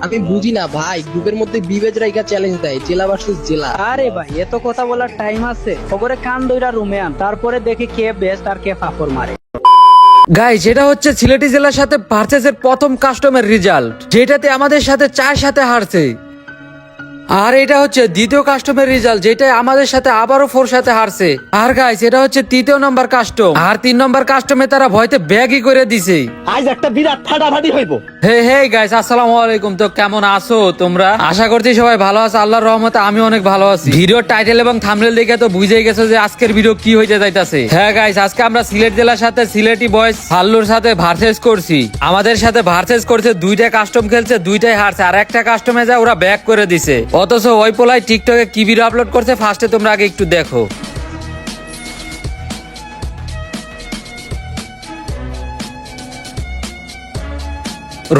আমি বুঝি না ভাই, গ্রুপের মধ্যে বিবেজ রাইকা চ্যালেঞ্জ দেয় জেলা ভার্সেস জেলা। আরে ভাই এত কথা বলার টাইম আছে? খবরে কান দইরা রুমে আন, তারপরে দেখি কে বেস্ট আর কে ফাফর মারে। গাইস, এটা হচ্ছে সিলেটি জেলার সাথে ভার্সেসের প্রথম কাস্টমের রেজাল্ট, যেটাতে আমাদের সাথে 4 হারছে। আর এটা হচ্ছে দ্বিতীয় কাস্টমের রেজাল্ট, যেটা আমাদের সাথে আবারও 4 হারছে। আর গাইস, এটা হচ্ছে তৃতীয় নম্বর কাস্টম। আর 3 নম্বর কাস্টমে তারা ভয়তে ব্যাগই করে দিছে। আজ একটা বিরাট ফাটাফাটি হইব। হে গাইস, আসসালামু আলাইকুম। তো কেমন আছো তোমরা? আশা করছি সবাই ভালো আছো, আল্লাহর রহমতে আমি অনেক ভালো আছি। ভিডিওর টাইটেল এবং থাম্বনেল দেখে তো বুঝেই গেছো যে আজকের ভিডিও কি হইতে যাইতাছে। হ্যাঁ গাইস, আজকে আমরা সিলেট জেলার সাথে সিলেটি বয়েজ হাল্লুর সাথে ভার্সেস করছি। আমাদের সাথে ভার্সেস করছে, 2টা কাস্টম খেলছে, 2টাই হারছে। আর একটা কাস্টমে যা ওরা ব্যাক করে দিছে। অথচ ওই পোলাই টিকটকে কি ভিডিও আপলোড করছে ফার্স্টে তোমরা আগে একটু দেখো।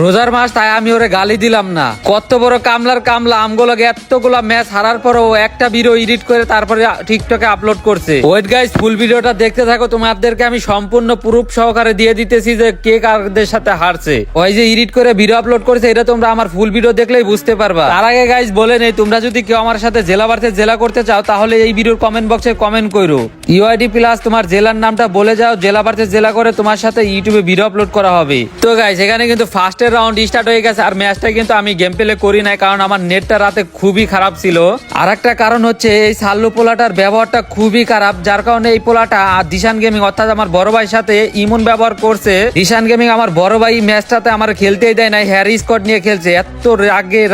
রোজার মাস, তাই আমি ওরে গালি দিলাম না। কত বড় কামলার কামলা, আমগুলোকে এতগুলা ম্যাচ হারার পর ও একটা ভিডিও এডিট করে তারপরে টিকটকে আপলোড করছে। ওয়েট গাইস, ফুল ভিডিওটা দেখতে থাকো, তোমাদেরকে আমি সম্পূর্ণ প্রুফ সহকারে দিয়ে দিতেছি যে কে কারদের সাথে হারছে। ওই যে এডিট করে ভিডিও আপলোড করছে, এটা তোমরা আমার ফুল ভিডিও দেখলেই বুঝতে পারবা। তার আগে গাইস বলে নেই, তোমরা যদি কেউ আমার সাথে জেলা ভার্সেস জেলা করতে চাও তাহলে এই ভিডিওর কমেন্ট বক্সে কমেন্ট করো, ইউআইডি প্লাস তোমার জেলার নামটা বলে যাও, জেলা ভার্সেস জেলা করে তোমার সাথে ইউটিউবে ভিডিও আপলোড করা হবে। তো গাইস, এখানে কিন্তু ফার্স্ট রাউন্ড স্টার্ট হয়ে গেছে। আর ম্যাচটা কিন্তু আমি গেম প্লে করি নাই, কারণ আমার নেটটা রাতে খুবই খারাপ ছিল। আর একটা কারণ হচ্ছে এই সাল্লু পোলাটার ব্যবহারটা খুবই খারাপ, যার কারণে এই পোলাটা দিশান গেমিং অর্থাৎ আমার বড় ভাইয়ের সাথে ইমন ব্যবহার করছে। দিশান গেমিং আমার বড় ভাই ম্যাচটাতে আমার খেলতেই দেয় নাই, হ্যারি স্কোয়াড নিয়ে খেলছে। এত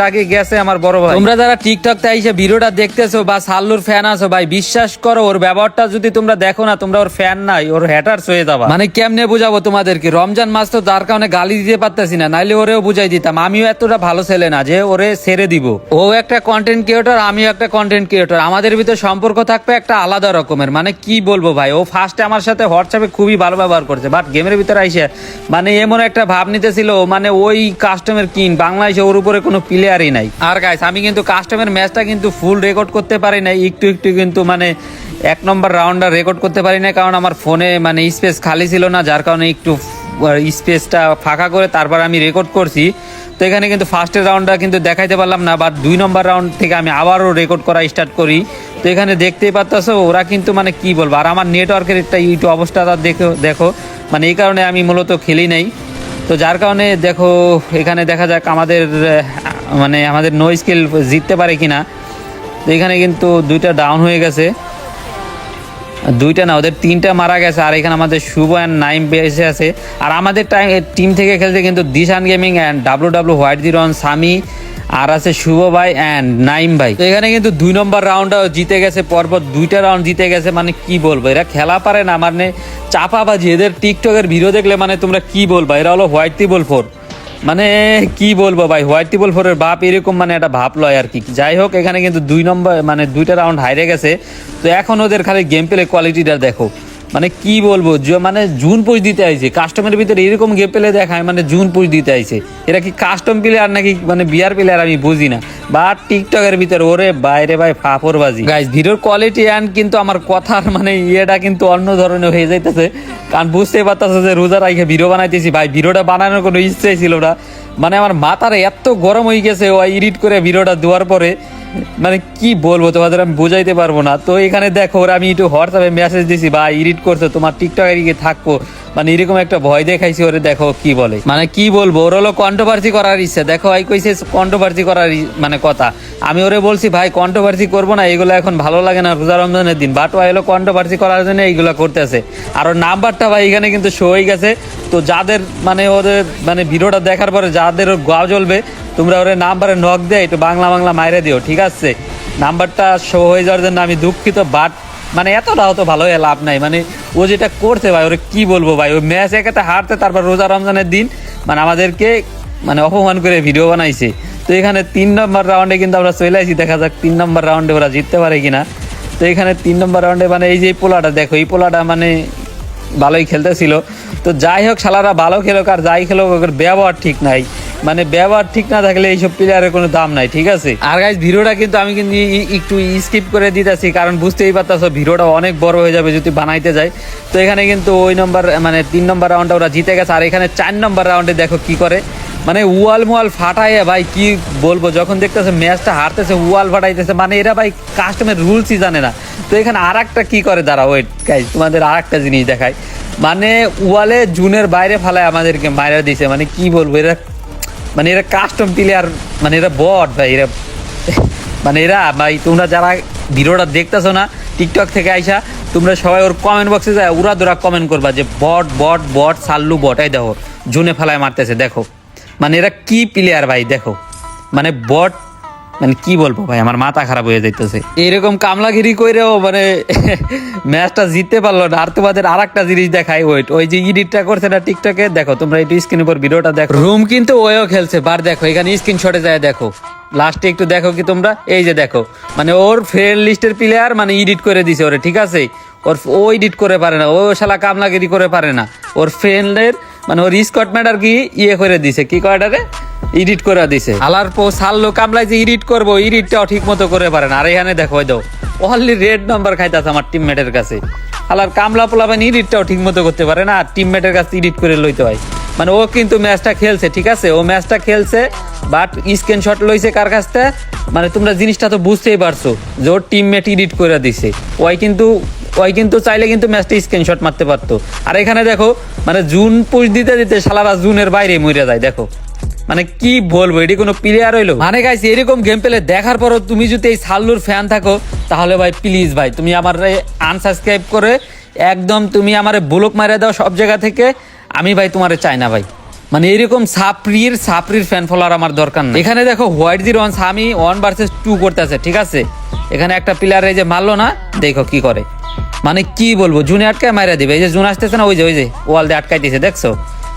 রাগে গেছে আমার বড় ভাই। তোমরা যারা টিকটক তে এসে ভিডিওটা দেখতেছো বা সাল্লুর ফ্যান আছো, ভাই বিশ্বাস করো, ওর ব্যবহারটা যদি তোমরা দেখো না, তোমরা ওর ফ্যান নাই, ওর হ্যাটার্স হয়ে যাবা। মানে কেমনে বুঝাবো তোমাদেরকে? রমজান মাস তো, যার কারণে গালি দিতে পারতেছি না, নাইলে ওরেও বুঝাই দিতাম। আমিও এতটা ভালো ছেলে না যে ওরে ছেড়ে দিব। ও একটা কন্টেন্ট ক্রিয়েটর, আমিও একটা কন্টেন্ট ক্রিয়েটর, আমাদের ভিতরে সম্পর্ক থাকবে একটা আলাদা রকমের। মানে কি বলবো ভাই, ও ফার্স্টে আমার সাথে হোয়াটসঅ্যাপে খুবই ভালো ব্যবহার করছে, বাট গেমের ভিতরে আইসে মানে এমন একটা ভাব নিতেছিল মানে ওই কাস্টমের কিং বাংলাদেশে ওর উপরে কোনো প্লেয়ারই নাই। আর গাইস, আমি কিন্তু কাস্টমের ম্যাচটা কিন্তু ফুল রেকর্ড করতে পারি নাই, একটু কিন্তু মানে 1 নম্বর রাউন্ডটা রেকর্ড করতে পারি না, কারণ আমার ফোনে মানে স্পেস খালি ছিল না, যার কারণে একটু স্পেসটা ফাঁকা করে তারপর আমি রেকর্ড করছি। তো এখানে কিন্তু ফার্স্টের রাউন্ডটা কিন্তু দেখাইতে পারলাম না, বাট 2 নম্বর রাউন্ড থেকে আমি আবারও রেকর্ড করা স্টার্ট করি। তো এখানে দেখতেই পাচ্ছ ওরা কিন্তু মানে কি বলবো, আর আমার নেটওয়ার্কের একটা একটু অবস্থাটা দেখো মানে এই কারণে আমি মূলত খেলি নাই। তো যার কারণে দেখো এখানে দেখা যাক আমাদের মানে আমাদের নো স্কিল জিততে পারে কিনা। তো এখানে কিন্তু 2টা ডাউন হয়ে গেছে, 2টা না, ওদের 3টা মারা গেছে। আর এখানে আমাদের শুভ অ্যান্ড নাইম বেঁচে আছে। আর আমাদের টিম থেকে খেলছে কিন্তু Dishan gaming and W white zero Sami, আর আছে শুভ ভাই অ্যান্ড নাইম ভাই। তো এখানে কিন্তু 2 নম্বর রাউন্ডটাও জিতে গেছে, পরপর 2টা রাউন্ড জিতে গেছে। মানে কি বলবো, এরা খেলা পারে না, মানে চাপাবাজি। এদের টিকটকের ভিডিও দেখলে মানে তোমরা কি বলবা, এরা হলো হোয়াইট ত্রিবল 4। মানে কি বলবো ভাই, হোয়াইট ত্রিবল 4-এর বাপ এরকম মানে একটা ভাব লয় আর কি। যাই হোক, এখানে কিন্তু 2 নম্বর মানে 2টা রাউন্ড হাইরে গেছে। তো এখন ওদের খালি গেম প্লে কোয়ালিটিটা দেখো, মানে কি বলবো, মানে জুন পুশ দিতে আইছে কাস্টমের ভিতরে, এরকম গেম প্লে দেখায় মানে জুন পুশ দিতে আইছে। এরা কি কাস্টম প্লেয়ার নাকি মানে বিয়ার প্লেয়ার আমি বুঝি না। বা টিকটকের ভিতরে ওরে বাইরে ভাই ফাপরবাজি। গাইস, ভিডিওর কোয়ালিটি অ্যান্ড কিন্তু আমার কথার মানে ইয়েটা কিন্তু অন্য ধরনের হয়ে যাইতেছে, কারণ বুঝতেই পারতেছে যে রোজা রাইখে ভিডিও বানাইতেছি। ভাই ভিডিওটা বানানোর কোনো ইচ্ছাই ছিল না, মানে আমার মাথারে এত গরম হয়ে গেছে ও এডিট করে ভিডিওটা দেওয়ার পরে, মানে কি বলবো তোমাদের আমি বোঝাইতে পারবো না। তো এখানে দেখো ওরা আমি একটু হোয়াটসঅ্যাপে মেসেজ দিছি, বা এডিট করছে তোমার টিকটক এদিকে থাকবো, মানে এরকম একটা ভয় দেখাইছি ওরে। দেখো কি বলে, মানে কি বলবো, ওর হলো কন্ট্রোভার্সি করার ইচ্ছা। দেখো এই কইছে কন্ট্রোভার্সি করার মানে কথা, আমি ওরে বলছি ভাই কন্ট্রোভার্সি করবো না, এগুলো এখন ভালো লাগে না রোজা রমজানের দিন, বাট ওই হলো কন্ট্রোভার্সি করার জন্য এইগুলো করতেছে। আর ওর নাম্বারটা ভাই এখানে কিন্তু শো হয়ে গেছে। তো যাদের মানে ওদের মানে ভিডিওটা দেখার পরে যাদের ওর গা জ্বলবে, তোমরা ওর নাম্বারে নক দিয়ে একটু বাংলা মাইরে দিও, ঠিক আছে? নাম্বারটা শো হয়ে যাওয়ার জন্য আমি দুঃখিত, বাট মানে এতটাও তো ভালো হয়ে লাভ নাই। মানে ও যেটা করছে ভাই, ওরে কি বলবো ভাই, ওই ম্যাচ একাতে হারতে তারপর রোজা রমজানের দিন মানে আমাদেরকে মানে অপমান করে ভিডিও বানাইছে। তো এখানে 3 নম্বর রাউন্ডে কিন্তু আমরা চলে আসি, দেখা যাক 3 নম্বর রাউন্ডে ওরা জিততে পারে কিনা। তো এখানে 3 নম্বর রাউন্ডে মানে এই যে পোলাটা দেখো, এই পোলাটা মানে ভালোই খেলতেছিল। তো যাই হোক, শালারা ভালো খেলোক আর যাই খেলোক, ওদের ব্যবহার ঠিক নাই। মানে ব্যবহার ঠিক না থাকলে এইসব প্লেয়ারের কোনো দাম নাই, ঠিক আছে? আর গাইস, ভিডিওটা কিন্তু আমি কিন্তু একটু স্কিপ করে দিতেছি, কারণ বুঝতেই পারতেছো ভিডিওটা অনেক বড় হয়ে যাবে যদি বানাইতে যাই। তো এখানে কিন্তু ওই নম্বর মানে 3 নম্বর রাউন্ডে ওরা জিতে গেছে। আর এখানে 4 নম্বর রাউন্ডে দেখো কি করে, মানে ওয়াল মোয়াল ফাটাইয়া ভাই কি বলবো, যখন দেখতেছে ম্যাচটা হারতেছে ওয়াল ফাটাইতেছে, মানে এরা ভাই কাস্টমের রুলসই জানে না। তো এখানে আর একটা কি করে দাঁড়া, ওয়েট গাইস তোমাদের আর একটা জিনিস দেখায়, মানে ওয়ালে জুনের বাইরে ফালায় আমাদেরকে মাইরা দিছে, মানে কি বলবো এরা, মানে এরা কাস্টম প্লেয়ার, মানে এরা বট ভাই এরা, মানে এরা ভাই তোমরা যারা ভিডিওটা দেখতেছো না টিকটক থেকে আইসা, তোমরা সবাই ওর কমেন্ট বক্সে যায় উড়া দুরা কমেন্ট করবা যে বট বট বট সাল্লু বট, এই দেখো জুনে ফেলায় মারতেছে দেখো, মানে এরা কি প্লেয়ার ভাই দেখো, মানে বট, মানে কি বলবো ভাই আমার মাথা খারাপ হয়ে যাইতেছে। এইরকম কামলাগিরি কইরেও মানে ম্যাচটা জিততে পারলো না। আর তোমাদের আর একটা জিনিস দেখাই, ওয়েট ওই যে এডিটটা করছে না টিকটকে, দেখো তোমরা একটু স্ক্রিনের উপর ভিডিওটা দেখো, রুম কিন্তু ওয়েও খেলছে বার, দেখো এখানে স্ক্রিনশটে যায় দেখো, লাস্টে একটু দেখো কি তোমরা, এই যে দেখো মানে ওর ফ্রেন্ড লিস্টের প্লেয়ার মানে এডিট করে দিছে ওরে, ঠিক আছে ওর ও এডিট করে পারে না, ও শালা কামলাগিরি করে পারে না, ওর ফ্রেন্ডের মানে ওর স্কট ম্যাটার কি ইয়ে করে দিছে, কি কয়টারে এডিট করে দিছে। আলার পো সাল্লো কামলাই যে এডিট করবো এডিটটাও ঠিক মতো করে পারে না। আর এখানে দেখো ওই দাও অনলি রেড নাম্বার খাইতাছে আমার টিমমেটের কাছে, আলার কামলা পোলা মানে এডিটটাও ঠিক মতো করতে পারে না, আর টিমমেটের কাছে এডিট করে লইতে হয়। মানে ও কিন্তু ম্যাচটা খেলছে, ঠিক আছে ও ম্যাচটা খেলছে, বাট স্ক্রিনশট লইছে কার কাছ থেকে, মানে তোমরা জিনিসটা তো বুঝতেই পারছো যে ওর টিমমেট এডিট করে দিছে, ওই কিন্তু চাইলে কিন্তু ম্যাচটা স্ক্রিনশট মারতে পারতো। আর এখানে দেখো মানে জুন পুশ দিতে দিতে শালারা জুনের বাইরে মরে যায় দেখো, মানে কি বলবো এটি কোনো প্লেয়ার হইলো। মানে গাইস এরকম গেম প্লে দেখার পরও তুমি যদি এই সাল্লুর ফ্যান থাকো তাহলে ভাই প্লিজ ভাই তুমি আমার আনসাবস্ক্রাইব করে একদম তুমি আমারে ব্লক মারিয়ে দাও সব জায়গা থেকে, আমি ভাই তোমারে চাই না ভাই, মানে এরকম সাপরির ফ্যান ফলোয়ার আমার দরকার নেই। এখানে দেখো হোয়াইট জিরো ওয়ান স্বামী 1 vs 2 করতেছে, ঠিক আছে এখানে একটা প্লেয়ার এই যে মারলো না, দেখো কি করে, মানে কি বলবো জুনে আটকায় মারিয়ে দিবে, এই যে জুন আসতেছে না ওই যে ওয়াল দিয়ে আটকাইতেছে দেখছো,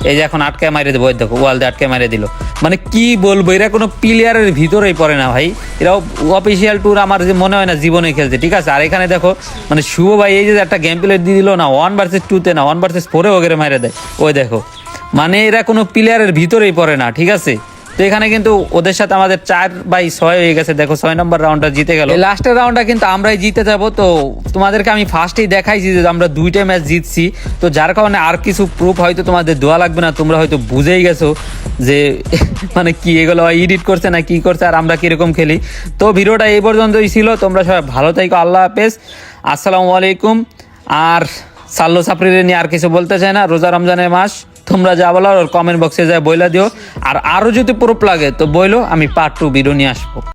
এই যে এখন আটকায় মারিয়ে দেবো, দেখো ওয়াল দিয়ে আটকায় মারিয়ে দিল, মানে কি বলবো এরা কোনো প্লেয়ারের ভিতরেই পড়ে না ভাই, এরাও অফিসিয়াল ট্যুর আমার যে মনে হয় না জীবনে খেলছে, ঠিক আছে। আর এখানে দেখো মানে শুভ ভাই এই যে একটা গেম প্লে দিয়ে দিল না 1 vs 2 না 1 vs 4 ওগেরে মারিয়ে দেয়, ওই দেখো মানে এরা কোনো প্লেয়ারের ভিতরেই পড়ে না, ঠিক আছে। তো এখানে কিন্তু ওদের সাথে আমাদের 4/6 হয়ে গেছে, দেখো 6 নম্বর রাউন্ডটা জিতে গেল, লাস্টের রাউন্ডটা কিন্তু আমরাই জিতে যাব। তো তোমাদেরকে আমি ফার্স্টেই দেখাইছি যে আমরা 2টা ম্যাচ জিতছি, তো যার কারণে আর কিছু প্রুফ হয়তো তোমাদের দেওয়া লাগবে না, তোমরা হয়তো বুঝেই গেছো যে মানে কি এগুলো এডিট করছে না কি করছে আর আমরা কিরকম খেলি। তো ভিডিওটা এই পর্যন্তই ছিল, তোমরা সবাই ভালো থাকো, আল্লাহ হাফেজ, আসসালামু আলাইকুম। আর সাল্লো সাপরিরে নিয়ে আর কিছু বলতে চাই না, রোজা রমজানের মাস, তোমরা যা বলো ওর কমেন্ট বক্সে যায় বইলা দিও, আর আরো যদি প্রুফ লাগে তো বইলো, আমি পার্ট 2 ভিডিও নিয়ে আসবো।